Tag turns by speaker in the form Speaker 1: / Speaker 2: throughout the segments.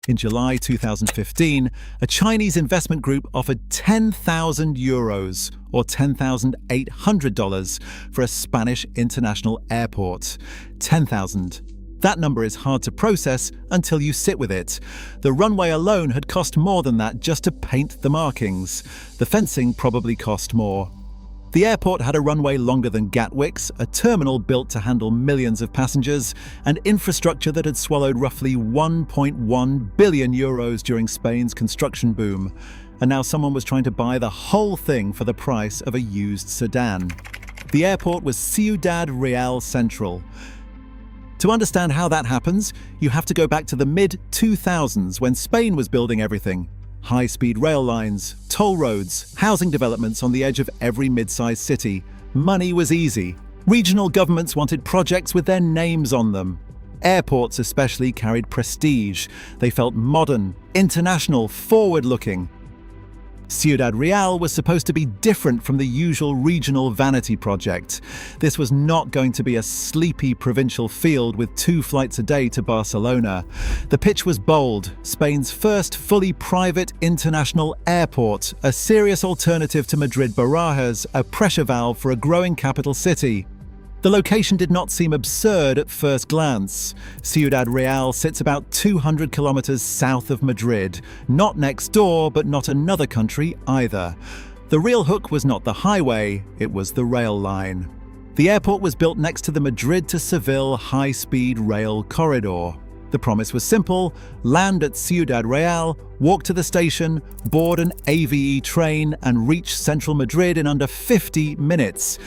Speaker 1: In July 2015, a Chinese investment group offered €10,000 or $10,800 for a Spanish international airport. 10,000. That number is hard to process until you sit with it. The runway alone had cost more than that just to paint the markings. The fencing probably cost more. The airport had a runway longer than Gatwick's, a terminal built to handle millions of passengers, and infrastructure that had swallowed roughly €1.1 billion during Spain's construction boom. And now someone was trying to buy the whole thing for the price of a used sedan. The airport was Ciudad Real Central. To understand how that happens, you have to go back to the mid-2000s when Spain was building everything. High-speed rail lines, toll roads, housing developments on the edge of every mid-sized city. Money was easy. Regional governments wanted projects with their names on them. Airports especially carried prestige. They felt modern, international, forward-looking. Ciudad Real was supposed to be different from the usual regional vanity project. This was not going to be a sleepy provincial field with 2 flights a day to Barcelona. The pitch was bold: Spain's first fully private international airport, a serious alternative to Madrid Barajas, a pressure valve for a growing capital city. The location did not seem absurd at first glance. Ciudad Real sits about 200 kilometers south of Madrid, not next door, but not another country either. The real hook was not the highway, it was the rail line. The airport was built next to the Madrid to Seville high-speed rail corridor. The promise was simple: land at Ciudad Real, walk to the station, board an AVE train, and reach central Madrid in under 50 minutes.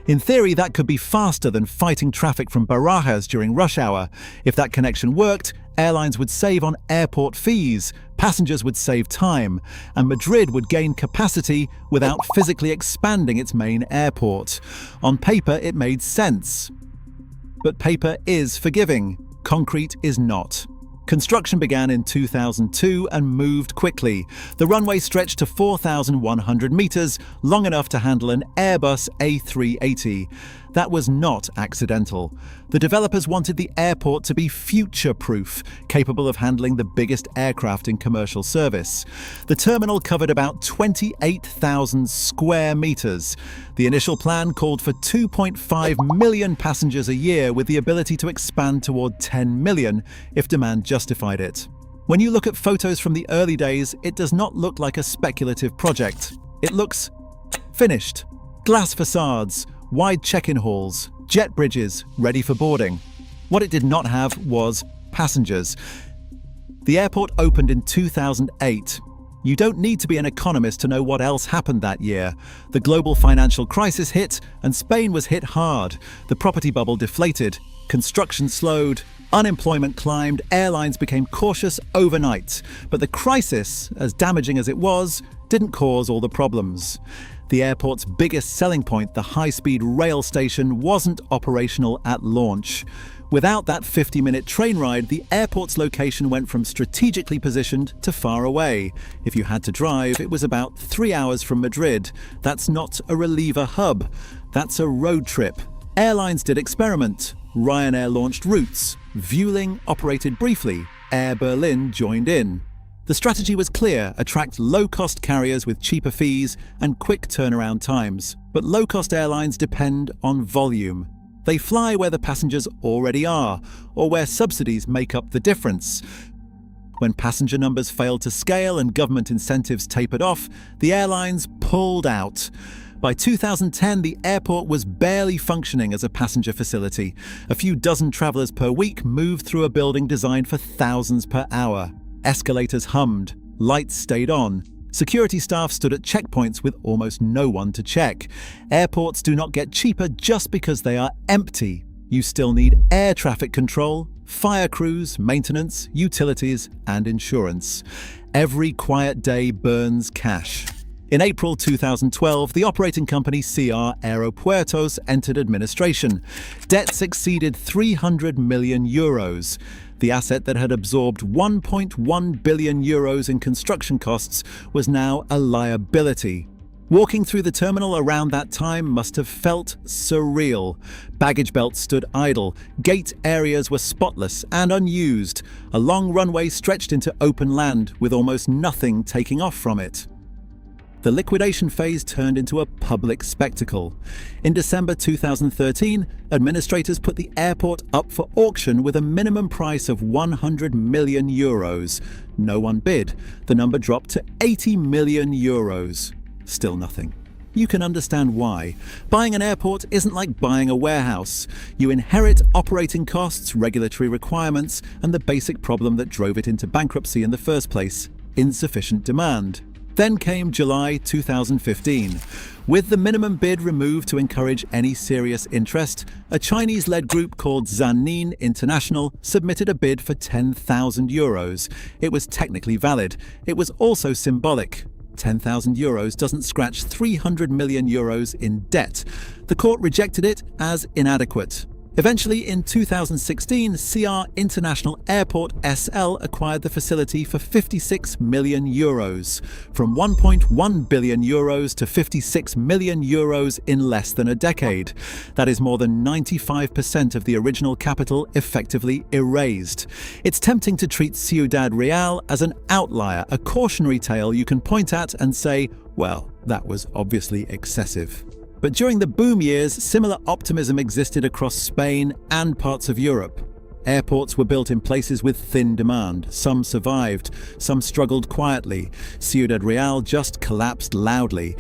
Speaker 1: In theory, that could be faster than fighting traffic from Barajas during rush hour. If that connection worked, airlines would save on airport fees, passengers would save time, and Madrid would gain capacity without physically expanding its main airport. On paper, it made sense. But paper is forgiving. Concrete is not. Construction began in 2002 and moved quickly. The runway stretched to 4,100 meters, long enough to handle an Airbus A380. That was not accidental. The developers wanted the airport to be future-proof, capable of handling the biggest aircraft in commercial service. The terminal covered about 28,000 square meters. The initial plan called for 2.5 million passengers a year, with the ability to expand toward 10 million if demand justified it. When you look at photos from the early days, it does not look like a speculative project. It looks finished. Glass facades, wide check-in halls, jet bridges ready for boarding. What it did not have was passengers. The airport opened in 2008. You don't need to be an economist to know what else happened that year. The global financial crisis hit, and Spain was hit hard. The property bubble deflated, construction slowed, unemployment climbed, airlines became cautious overnight. But the crisis, as damaging as it was, didn't cause all the problems. The airport's biggest selling point, the high-speed rail station, wasn't operational at launch. Without that 50-minute train ride, the airport's location went from strategically positioned to far away. If you had to drive, it was about 3 hours from Madrid. That's not a reliever hub. That's a road trip. Airlines did experiment. Ryanair launched routes. Vueling operated briefly. Air Berlin joined in. The strategy was clear: attract low-cost carriers with cheaper fees and quick turnaround times. But low-cost airlines depend on volume. They fly where the passengers already are, or where subsidies make up the difference. When passenger numbers failed to scale and government incentives tapered off, the airlines pulled out. By 2010, the airport was barely functioning as a passenger facility. A few dozen travelers per week moved through a building designed for thousands per hour. Escalators hummed, lights stayed on. Security staff stood at checkpoints with almost no one to check. Airports do not get cheaper just because they are empty. You still need air traffic control, fire crews, maintenance, utilities, and insurance. Every quiet day burns cash. In April 2012, the operating company CR Aeropuertos entered administration. Debts exceeded €300 million. The asset that had absorbed €1.1 billion in construction costs was now a liability. Walking through the terminal around that time must have felt surreal. Baggage belts stood idle, gate areas were spotless and unused. A long runway stretched into open land with almost nothing taking off from it. The liquidation phase turned into a public spectacle. In December 2013, administrators put the airport up for auction with a minimum price of 100 million euros. No one bid. The number dropped to 80 million euros. Still nothing. You can understand why. Buying an airport isn't like buying a warehouse. You inherit operating costs, regulatory requirements, and the basic problem that drove it into bankruptcy in the first place: insufficient demand. Then came July 2015. With the minimum bid removed to encourage any serious interest, a Chinese-led group called Zanin International submitted a bid for 10,000 euros. It was technically valid. It was also symbolic. 10,000 euros doesn't scratch 300 million euros in debt. The court rejected it as inadequate. Eventually, in 2016, CR International Airport SL acquired the facility for 56 million euros. From 1.1 billion euros to 56 million euros in less than a decade. That is more than 95% of the original capital effectively erased. It's tempting to treat Ciudad Real as an outlier, a cautionary tale you can point at and say, well, that was obviously excessive. But during the boom years, similar optimism existed across Spain and parts of Europe. Airports were built in places with thin demand. Some survived, some struggled quietly. Ciudad Real just collapsed loudly.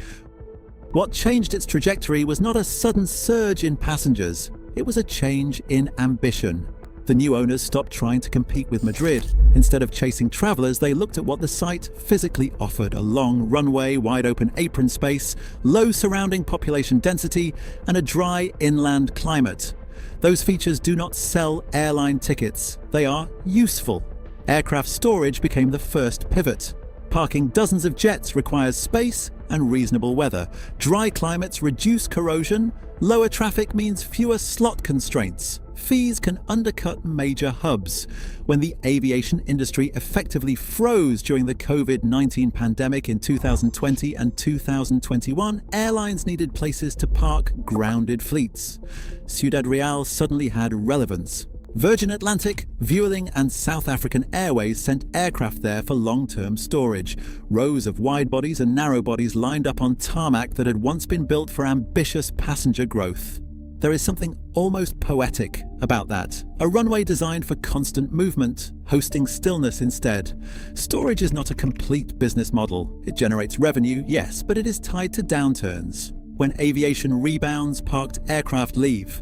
Speaker 1: What changed its trajectory was not a sudden surge in passengers. It was a change in ambition. The new owners stopped trying to compete with Madrid. Instead of chasing travelers, they looked at what the site physically offered: a long runway, wide open apron space, low surrounding population density, and a dry inland climate. Those features do not sell airline tickets. They are useful. Aircraft storage became the first pivot. Parking dozens of jets requires space and reasonable weather. Dry climates reduce corrosion. Lower traffic means fewer slot constraints. Fees can undercut major hubs. When the aviation industry effectively froze during the COVID-19 pandemic in 2020 and 2021, airlines needed places to park grounded fleets. Ciudad Real suddenly had relevance. Virgin Atlantic, Vueling and South African Airways sent aircraft there for long-term storage. Rows of wide-bodies and narrow-bodies lined up on tarmac that had once been built for ambitious passenger growth. There is something almost poetic about that. A runway designed for constant movement, hosting stillness instead. Storage is not a complete business model. It generates revenue, yes, but it is tied to downturns. When aviation rebounds, parked aircraft leave.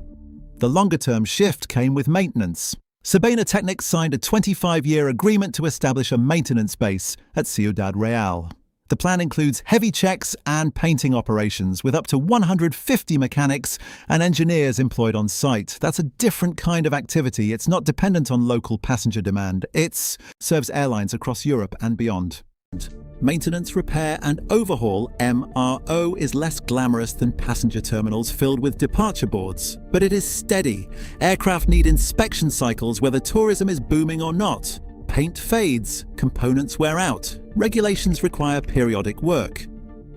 Speaker 1: The longer-term shift came with maintenance. Sabena Technics signed a 25-year agreement to establish a maintenance base at Ciudad Real. The plan includes heavy checks and painting operations with up to 150 mechanics and engineers employed on site. That's a different kind of activity. It's not dependent on local passenger demand. It serves airlines across Europe and beyond. Maintenance, repair and overhaul (MRO) is less glamorous than passenger terminals filled with departure boards, but it is steady. Aircraft need inspection cycles whether tourism is booming or not. Paint fades, components wear out, regulations require periodic work.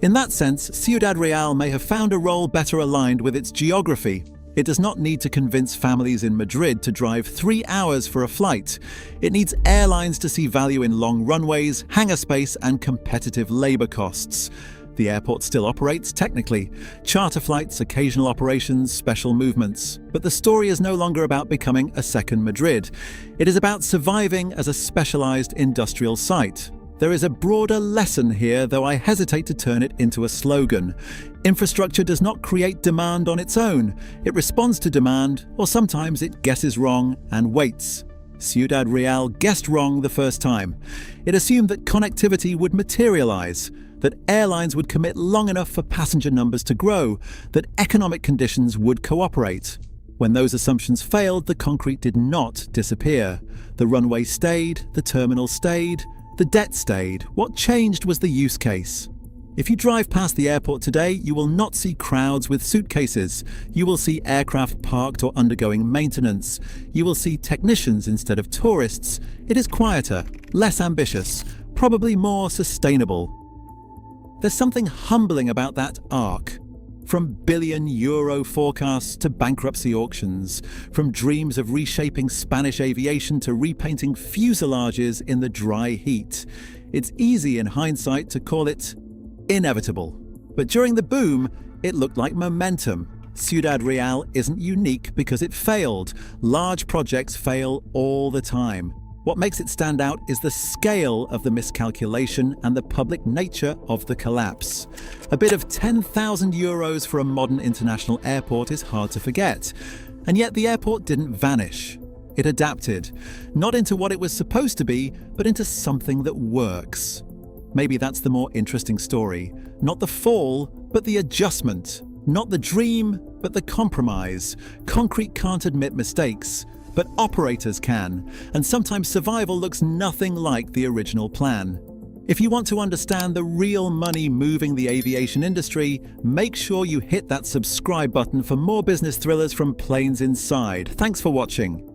Speaker 1: In that sense, Ciudad Real may have found a role better aligned with its geography. It does not need to convince families in Madrid to drive 3 hours for a flight. It needs airlines to see value in long runways, hangar space, and competitive labor costs. The airport still operates technically. Charter flights, occasional operations, special movements. But the story is no longer about becoming a second Madrid. It is about surviving as a specialized industrial site. There is a broader lesson here, though I hesitate to turn it into a slogan. Infrastructure does not create demand on its own. It responds to demand, or sometimes it guesses wrong and waits. Ciudad Real guessed wrong the first time. It assumed that connectivity would materialize, that airlines would commit long enough for passenger numbers to grow, that economic conditions would cooperate. When those assumptions failed, the concrete did not disappear. The runway stayed, the terminal stayed, the debt stayed. What changed was the use case. If you drive past the airport today, you will not see crowds with suitcases. You will see aircraft parked or undergoing maintenance. You will see technicians instead of tourists. It is quieter, less ambitious, probably more sustainable. There's something humbling about that arc. From billion-euro forecasts to bankruptcy auctions, from dreams of reshaping Spanish aviation to repainting fuselages in the dry heat. It's easy in hindsight to call it inevitable. But during the boom, it looked like momentum. Ciudad Real isn't unique because it failed. Large projects fail all the time. What makes it stand out is the scale of the miscalculation and the public nature of the collapse. A bid of 10,000 euros for a modern international airport is hard to forget. And yet the airport didn't vanish. It adapted, not into what it was supposed to be, but into something that works. Maybe that's the more interesting story. Not the fall, but the adjustment. Not the dream, but the compromise. Concrete can't admit mistakes, but operators can, and sometimes survival looks nothing like the original plan. If you want to understand the real money moving the aviation industry, make sure you hit that subscribe button for more business thrillers from Planes Inside. Thanks for watching.